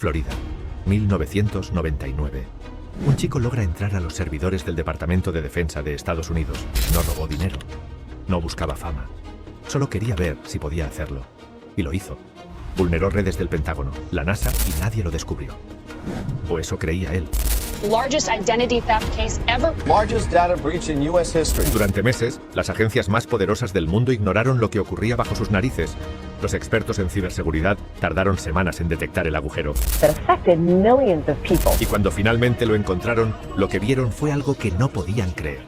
Florida, 1999. Un chico logra entrar a los servidores del Departamento de Defensa de Estados Unidos. No robó dinero. No buscaba fama. Solo quería ver si podía hacerlo. Y lo hizo. Vulneró redes del Pentágono, la NASA y nadie lo descubrió. O eso creía él. Largest identity theft case ever. Largest data breach in US history. Durante meses, las agencias más poderosas del mundo ignoraron lo que ocurría bajo sus narices. Los expertos en ciberseguridad tardaron semanas en detectar el agujero. That affected millions of people. Y cuando finalmente lo encontraron, lo que vieron fue algo que no podían creer.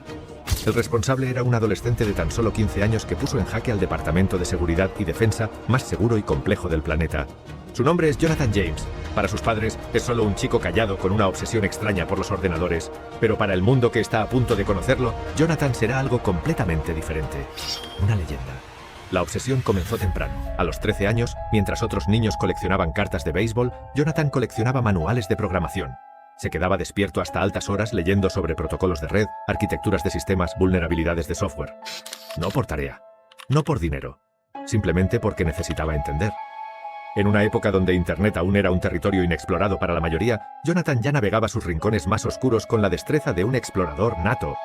El responsable era un adolescente de tan solo 15 años que puso en jaque al Departamento de Seguridad y Defensa más seguro y complejo del planeta. Su nombre es Jonathan James. Para sus padres es solo un chico callado con una obsesión extraña por los ordenadores. Pero para el mundo que está a punto de conocerlo, Jonathan será algo completamente diferente. Una leyenda. La obsesión comenzó temprano. A los 13 años, mientras otros niños coleccionaban cartas de béisbol, Jonathan coleccionaba manuales de programación. Se quedaba despierto hasta altas horas leyendo sobre protocolos de red, arquitecturas de sistemas, vulnerabilidades de software. No por tarea. No por dinero. Simplemente porque necesitaba entender. En una época donde Internet aún era un territorio inexplorado para la mayoría, Jonathan ya navegaba sus rincones más oscuros con la destreza de un explorador nato.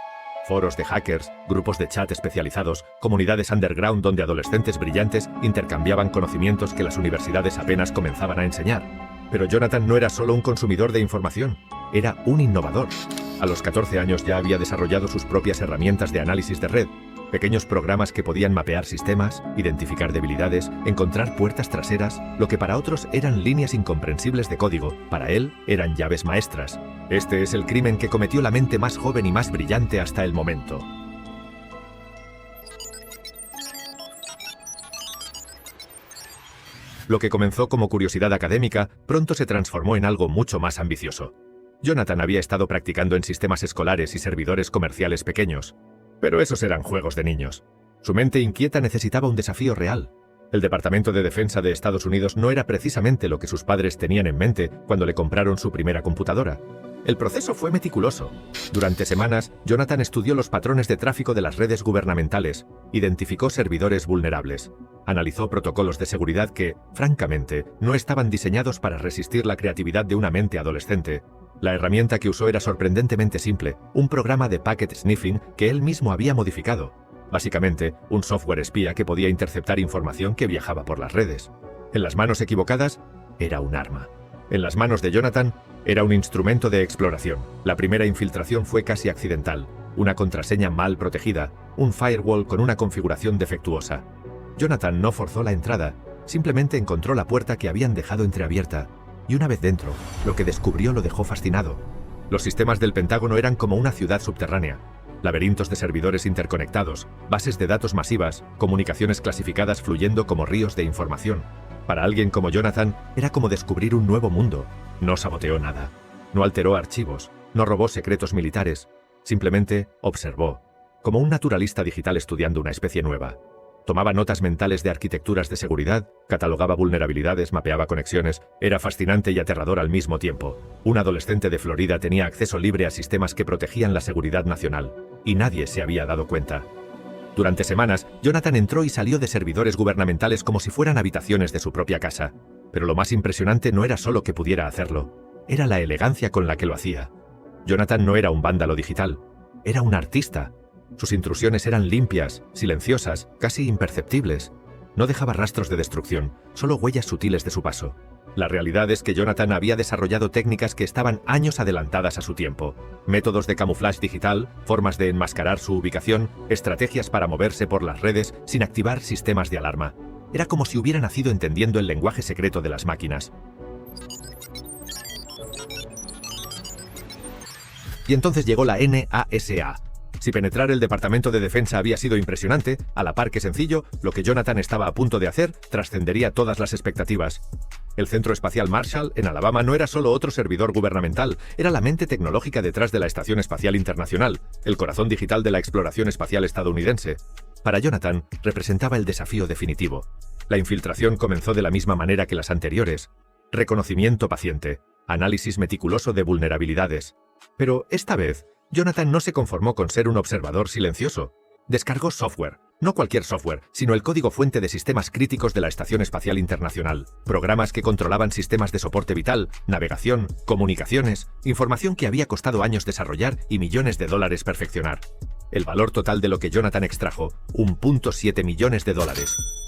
Foros de hackers, grupos de chat especializados, comunidades underground donde adolescentes brillantes intercambiaban conocimientos que las universidades apenas comenzaban a enseñar. Pero Jonathan no era solo un consumidor de información, era un innovador. A los 14 años ya había desarrollado sus propias herramientas de análisis de red, pequeños programas que podían mapear sistemas, identificar debilidades, encontrar puertas traseras, lo que para otros eran líneas incomprensibles de código, para él eran llaves maestras. Este es el crimen que cometió la mente más joven y más brillante hasta el momento. Lo que comenzó como curiosidad académica, pronto se transformó en algo mucho más ambicioso. Jonathan había estado practicando en sistemas escolares y servidores comerciales pequeños. Pero esos eran juegos de niños. Su mente inquieta necesitaba un desafío real. El Departamento de Defensa de Estados Unidos no era precisamente lo que sus padres tenían en mente cuando le compraron su primera computadora. El proceso fue meticuloso. Durante semanas, Jonathan estudió los patrones de tráfico de las redes gubernamentales, identificó servidores vulnerables, analizó protocolos de seguridad que, francamente, no estaban diseñados para resistir la creatividad de una mente adolescente. La herramienta que usó era sorprendentemente simple, un programa de packet sniffing que él mismo había modificado. Básicamente, un software espía que podía interceptar información que viajaba por las redes. En las manos equivocadas, era un arma. En las manos de Jonathan, era un instrumento de exploración. La primera infiltración fue casi accidental, una contraseña mal protegida, un firewall con una configuración defectuosa. Jonathan no forzó la entrada, simplemente encontró la puerta que habían dejado entreabierta. Y una vez dentro, lo que descubrió lo dejó fascinado. Los sistemas del Pentágono eran como una ciudad subterránea. Laberintos de servidores interconectados, bases de datos masivas, comunicaciones clasificadas fluyendo como ríos de información. Para alguien como Jonathan, era como descubrir un nuevo mundo. No saboteó nada. No alteró archivos. No robó secretos militares. Simplemente observó. Como un naturalista digital estudiando una especie nueva. Tomaba notas mentales de arquitecturas de seguridad, catalogaba vulnerabilidades, mapeaba conexiones. Era fascinante y aterrador al mismo tiempo. Un adolescente de Florida tenía acceso libre a sistemas que protegían la seguridad nacional. Y nadie se había dado cuenta. Durante semanas, Jonathan entró y salió de servidores gubernamentales como si fueran habitaciones de su propia casa. Pero lo más impresionante no era solo que pudiera hacerlo. Era la elegancia con la que lo hacía. Jonathan no era un vándalo digital. Era un artista. Sus intrusiones eran limpias, silenciosas, casi imperceptibles. No dejaba rastros de destrucción, solo huellas sutiles de su paso. La realidad es que Jonathan había desarrollado técnicas que estaban años adelantadas a su tiempo. Métodos de camuflaje digital, formas de enmascarar su ubicación, estrategias para moverse por las redes sin activar sistemas de alarma. Era como si hubiera nacido entendiendo el lenguaje secreto de las máquinas. Y entonces llegó la NASA. Si penetrar el Departamento de Defensa había sido impresionante, a la par que sencillo, lo que Jonathan estaba a punto de hacer trascendería todas las expectativas. El Centro Espacial Marshall, en Alabama, no era solo otro servidor gubernamental, era la mente tecnológica detrás de la Estación Espacial Internacional, el corazón digital de la exploración espacial estadounidense. Para Jonathan, representaba el desafío definitivo. La infiltración comenzó de la misma manera que las anteriores. Reconocimiento paciente, análisis meticuloso de vulnerabilidades. Pero esta vez, Jonathan no se conformó con ser un observador silencioso. Descargó software, No cualquier software, sino el código fuente de sistemas críticos de la Estación Espacial Internacional. Programas que controlaban sistemas de soporte vital, navegación, comunicaciones, información que había costado años desarrollar y millones de dólares perfeccionar. El valor total de lo que Jonathan extrajo, $1.7 millones.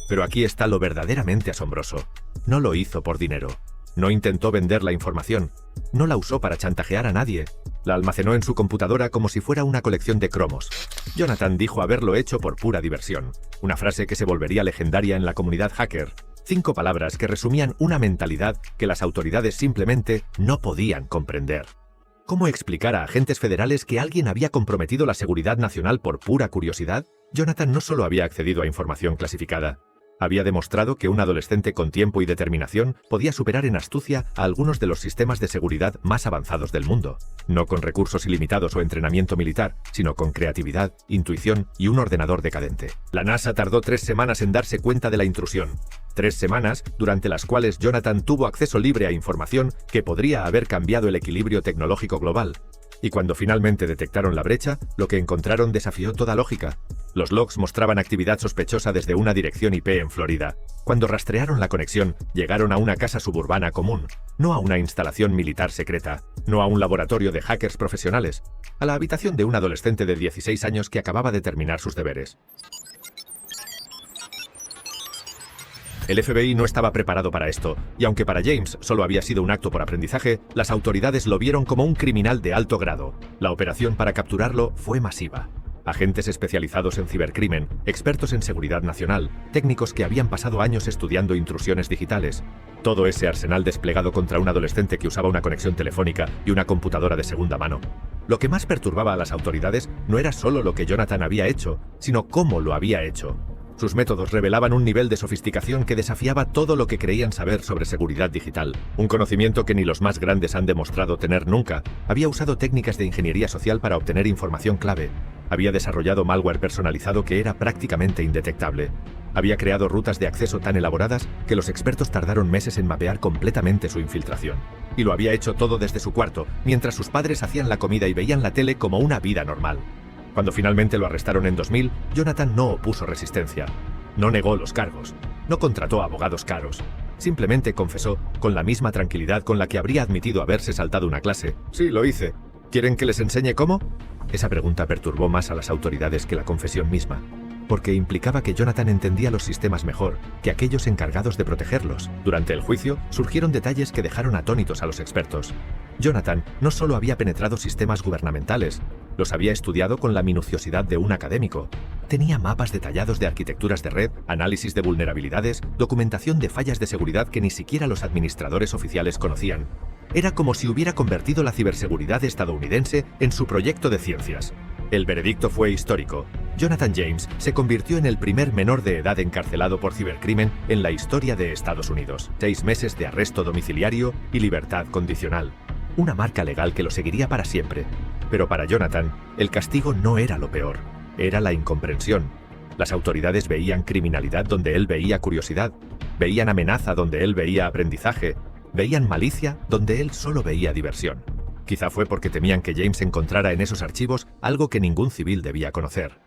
Pero aquí está lo verdaderamente asombroso. No lo hizo por dinero. No intentó vender la información. No la usó para chantajear a nadie. La almacenó en su computadora como si fuera una colección de cromos. Jonathan dijo haberlo hecho por pura diversión. Una frase que se volvería legendaria en la comunidad hacker. 5 palabras que resumían una mentalidad que las autoridades simplemente no podían comprender. ¿Cómo explicar a agentes federales que alguien había comprometido la seguridad nacional por pura curiosidad? Jonathan no solo había accedido a información clasificada. Había demostrado que un adolescente con tiempo y determinación podía superar en astucia a algunos de los sistemas de seguridad más avanzados del mundo. No con recursos ilimitados o entrenamiento militar, sino con creatividad, intuición y un ordenador decadente. La NASA tardó 3 semanas en darse cuenta de la intrusión. 3 semanas durante las cuales Jonathan tuvo acceso libre a información que podría haber cambiado el equilibrio tecnológico global. Y cuando finalmente detectaron la brecha, lo que encontraron desafió toda lógica. Los logs mostraban actividad sospechosa desde una dirección IP en Florida. Cuando rastrearon la conexión, llegaron a una casa suburbana común, no a una instalación militar secreta, no a un laboratorio de hackers profesionales, a la habitación de un adolescente de 16 años que acababa de terminar sus deberes. El FBI no estaba preparado para esto, y aunque para James solo había sido un acto por aprendizaje, las autoridades lo vieron como un criminal de alto grado. La operación para capturarlo fue masiva. Agentes especializados en cibercrimen, expertos en seguridad nacional, técnicos que habían pasado años estudiando intrusiones digitales. Todo ese arsenal desplegado contra un adolescente que usaba una conexión telefónica y una computadora de segunda mano. Lo que más perturbaba a las autoridades no era solo lo que Jonathan había hecho, sino cómo lo había hecho. Sus métodos revelaban un nivel de sofisticación que desafiaba todo lo que creían saber sobre seguridad digital. Un conocimiento que ni los más grandes han demostrado tener nunca. Había usado técnicas de ingeniería social para obtener información clave. Había desarrollado malware personalizado que era prácticamente indetectable. Había creado rutas de acceso tan elaboradas que los expertos tardaron meses en mapear completamente su infiltración. Y lo había hecho todo desde su cuarto, mientras sus padres hacían la comida y veían la tele como una vida normal. Cuando finalmente lo arrestaron en 2000, Jonathan no opuso resistencia. No negó los cargos. No contrató abogados caros. Simplemente confesó, con la misma tranquilidad con la que habría admitido haberse saltado una clase. Sí, lo hice. ¿Quieren que les enseñe cómo? Esa pregunta perturbó más a las autoridades que la confesión misma, porque implicaba que Jonathan entendía los sistemas mejor que aquellos encargados de protegerlos. Durante el juicio, surgieron detalles que dejaron atónitos a los expertos. Jonathan no solo había penetrado sistemas gubernamentales, los había estudiado con la minuciosidad de un académico. Tenía mapas detallados de arquitecturas de red, análisis de vulnerabilidades, documentación de fallas de seguridad que ni siquiera los administradores oficiales conocían. Era como si hubiera convertido la ciberseguridad estadounidense en su proyecto de ciencias. El veredicto fue histórico. Jonathan James se convirtió en el primer menor de edad encarcelado por cibercrimen en la historia de Estados Unidos. 6 meses de arresto domiciliario y libertad condicional. Una marca legal que lo seguiría para siempre. Pero para Jonathan, el castigo no era lo peor. Era la incomprensión. Las autoridades veían criminalidad donde él veía curiosidad. Veían amenaza donde él veía aprendizaje. Veían malicia donde él solo veía diversión. Quizá fue porque temían que James encontrara en esos archivos algo que ningún civil debía conocer.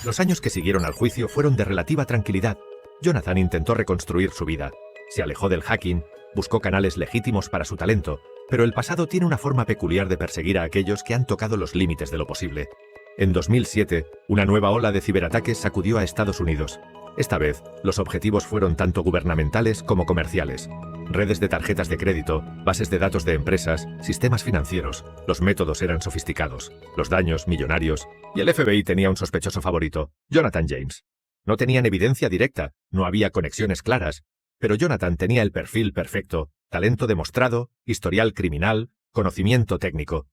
Los años que siguieron al juicio fueron de relativa tranquilidad. Jonathan intentó reconstruir su vida. Se alejó del hacking, buscó canales legítimos para su talento, pero el pasado tiene una forma peculiar de perseguir a aquellos que han tocado los límites de lo posible. En 2007, una nueva ola de ciberataques sacudió a Estados Unidos. Esta vez, los objetivos fueron tanto gubernamentales como comerciales. Redes de tarjetas de crédito, bases de datos de empresas, sistemas financieros. Los métodos eran sofisticados, los daños millonarios, y el FBI tenía un sospechoso favorito, Jonathan James. No tenían evidencia directa, no había conexiones claras, pero Jonathan tenía el perfil perfecto, talento demostrado, historial criminal, conocimiento técnico.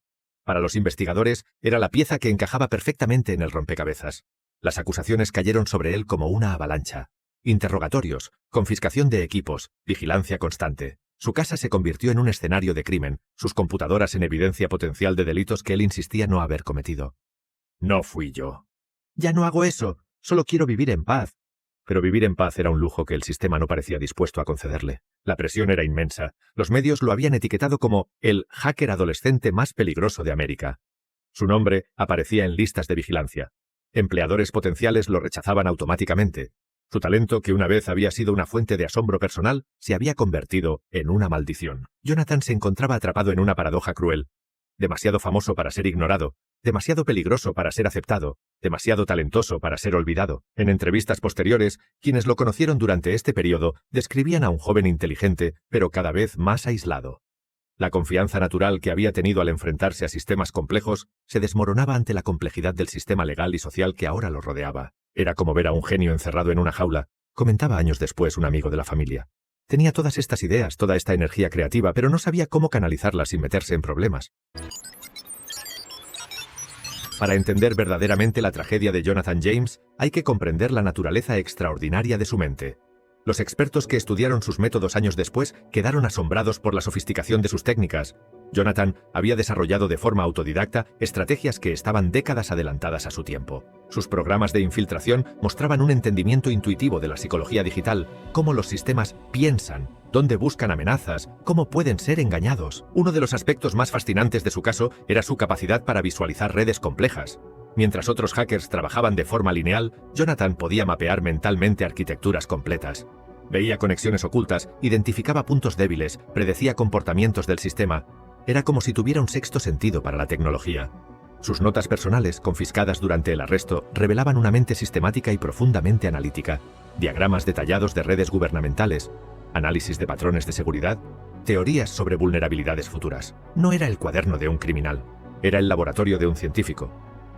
Para los investigadores, era la pieza que encajaba perfectamente en el rompecabezas. Las acusaciones cayeron sobre él como una avalancha. Interrogatorios, confiscación de equipos, vigilancia constante. Su casa se convirtió en un escenario de crimen, sus computadoras en evidencia potencial de delitos que él insistía no haber cometido. No fui yo. Ya no hago eso, solo quiero vivir en paz. Pero vivir en paz era un lujo que el sistema no parecía dispuesto a concederle. La presión era inmensa. Los medios lo habían etiquetado como el hacker adolescente más peligroso de América. Su nombre aparecía en listas de vigilancia. Empleadores potenciales lo rechazaban automáticamente. Su talento, que una vez había sido una fuente de asombro personal, se había convertido en una maldición. Jonathan se encontraba atrapado en una paradoja cruel. Demasiado famoso para ser ignorado, demasiado peligroso para ser aceptado, demasiado talentoso para ser olvidado. En entrevistas posteriores, quienes lo conocieron durante este periodo describían a un joven inteligente, pero cada vez más aislado. La confianza natural que había tenido al enfrentarse a sistemas complejos se desmoronaba ante la complejidad del sistema legal y social que ahora lo rodeaba. Era como ver a un genio encerrado en una jaula, comentaba años después un amigo de la familia. Tenía todas estas ideas, toda esta energía creativa, pero no sabía cómo canalizarlas sin meterse en problemas. Para entender verdaderamente la tragedia de Jonathan James, hay que comprender la naturaleza extraordinaria de su mente. Los expertos que estudiaron sus métodos años después quedaron asombrados por la sofisticación de sus técnicas. Jonathan había desarrollado de forma autodidacta estrategias que estaban décadas adelantadas a su tiempo. Sus programas de infiltración mostraban un entendimiento intuitivo de la psicología digital, cómo los sistemas piensan, dónde buscan amenazas, cómo pueden ser engañados. Uno de los aspectos más fascinantes de su caso era su capacidad para visualizar redes complejas. Mientras otros hackers trabajaban de forma lineal, Jonathan podía mapear mentalmente arquitecturas completas. Veía conexiones ocultas, identificaba puntos débiles, predecía comportamientos del sistema. Era como si tuviera un sexto sentido para la tecnología. Sus notas personales, confiscadas durante el arresto, revelaban una mente sistemática y profundamente analítica. Diagramas detallados de redes gubernamentales, análisis de patrones de seguridad, teorías sobre vulnerabilidades futuras. No era el cuaderno de un criminal, era el laboratorio de un científico.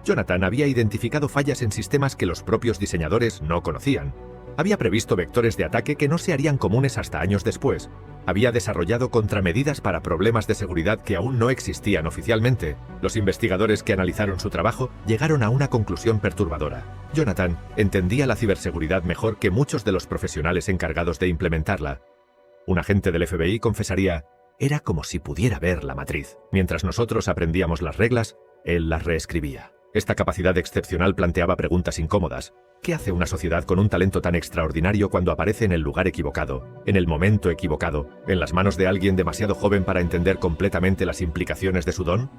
Jonathan había identificado fallas en sistemas que los propios diseñadores no conocían. Había previsto vectores de ataque que no se harían comunes hasta años después. Había desarrollado contramedidas para problemas de seguridad que aún no existían oficialmente. Los investigadores que analizaron su trabajo llegaron a una conclusión perturbadora. Jonathan entendía la ciberseguridad mejor que muchos de los profesionales encargados de implementarla. Un agente del FBI confesaría: era como si pudiera ver la matriz. Mientras nosotros aprendíamos las reglas, él las reescribía. Esta capacidad excepcional planteaba preguntas incómodas. ¿Qué hace una sociedad con un talento tan extraordinario cuando aparece en el lugar equivocado, en el momento equivocado, en las manos de alguien demasiado joven para entender completamente las implicaciones de su don?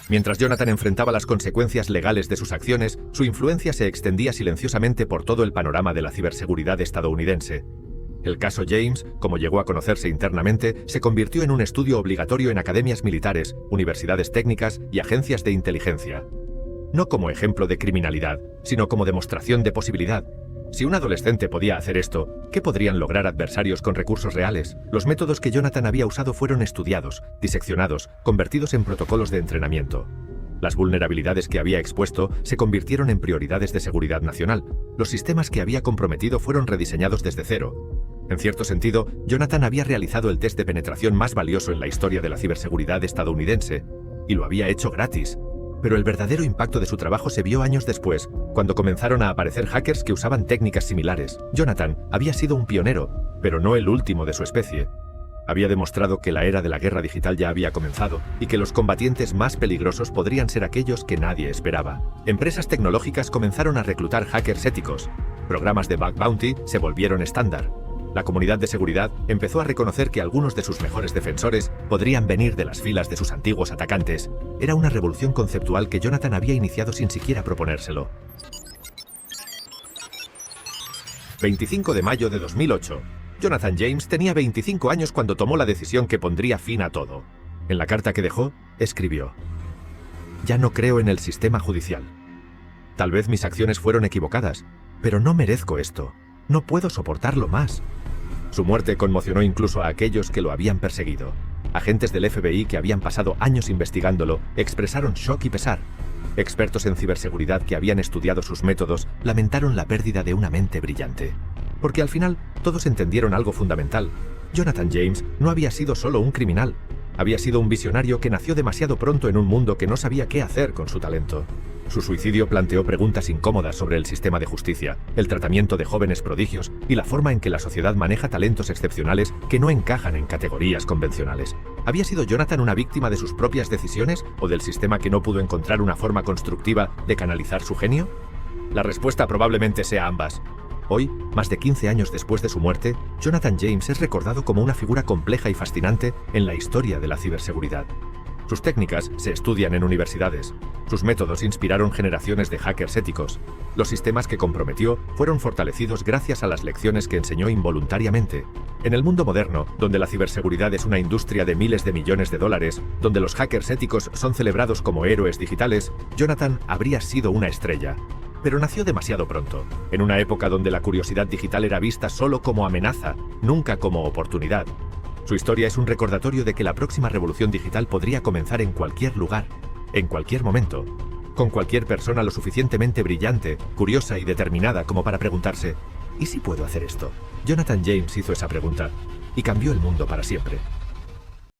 Mientras Jonathan enfrentaba las consecuencias legales de sus acciones, su influencia se extendía silenciosamente por todo el panorama de la ciberseguridad estadounidense. El caso James, como llegó a conocerse internamente, se convirtió en un estudio obligatorio en academias militares, universidades técnicas y agencias de inteligencia. No como ejemplo de criminalidad, sino como demostración de posibilidad. Si un adolescente podía hacer esto, ¿qué podrían lograr adversarios con recursos reales? Los métodos que Jonathan había usado fueron estudiados, diseccionados, convertidos en protocolos de entrenamiento. Las vulnerabilidades que había expuesto se convirtieron en prioridades de seguridad nacional. Los sistemas que había comprometido fueron rediseñados desde cero. En cierto sentido, Jonathan había realizado el test de penetración más valioso en la historia de la ciberseguridad estadounidense, y lo había hecho gratis. Pero el verdadero impacto de su trabajo se vio años después, cuando comenzaron a aparecer hackers que usaban técnicas similares. Jonathan había sido un pionero, pero no el último de su especie. Había demostrado que la era de la guerra digital ya había comenzado y que los combatientes más peligrosos podrían ser aquellos que nadie esperaba. Empresas tecnológicas comenzaron a reclutar hackers éticos. Programas de bug bounty se volvieron estándar. La comunidad de seguridad empezó a reconocer que algunos de sus mejores defensores podrían venir de las filas de sus antiguos atacantes. Era una revolución conceptual que Jonathan había iniciado sin siquiera proponérselo. 25 de mayo de 2008. Jonathan James tenía 25 años cuando tomó la decisión que pondría fin a todo. En la carta que dejó, escribió: «Ya no creo en el sistema judicial. Tal vez mis acciones fueron equivocadas, pero no merezco esto. No puedo soportarlo más». Su muerte conmocionó incluso a aquellos que lo habían perseguido. Agentes del FBI que habían pasado años investigándolo expresaron shock y pesar. Expertos en ciberseguridad que habían estudiado sus métodos lamentaron la pérdida de una mente brillante. Porque al final todos entendieron algo fundamental. Jonathan James no había sido solo un criminal. Había sido un visionario que nació demasiado pronto en un mundo que no sabía qué hacer con su talento. Su suicidio planteó preguntas incómodas sobre el sistema de justicia, el tratamiento de jóvenes prodigios y la forma en que la sociedad maneja talentos excepcionales que no encajan en categorías convencionales. ¿Había sido Jonathan una víctima de sus propias decisiones o del sistema que no pudo encontrar una forma constructiva de canalizar su genio? La respuesta probablemente sea ambas. Hoy, más de 15 años después de su muerte, Jonathan James es recordado como una figura compleja y fascinante en la historia de la ciberseguridad. Sus técnicas se estudian en universidades. Sus métodos inspiraron generaciones de hackers éticos. Los sistemas que comprometió fueron fortalecidos gracias a las lecciones que enseñó involuntariamente. En el mundo moderno, donde la ciberseguridad es una industria de miles de millones de dólares, donde los hackers éticos son celebrados como héroes digitales, Jonathan habría sido una estrella. Pero nació demasiado pronto, en una época donde la curiosidad digital era vista solo como amenaza, nunca como oportunidad. Su historia es un recordatorio de que la próxima revolución digital podría comenzar en cualquier lugar, en cualquier momento, con cualquier persona lo suficientemente brillante, curiosa y determinada como para preguntarse: ¿y si puedo hacer esto? Jonathan James hizo esa pregunta y cambió el mundo para siempre.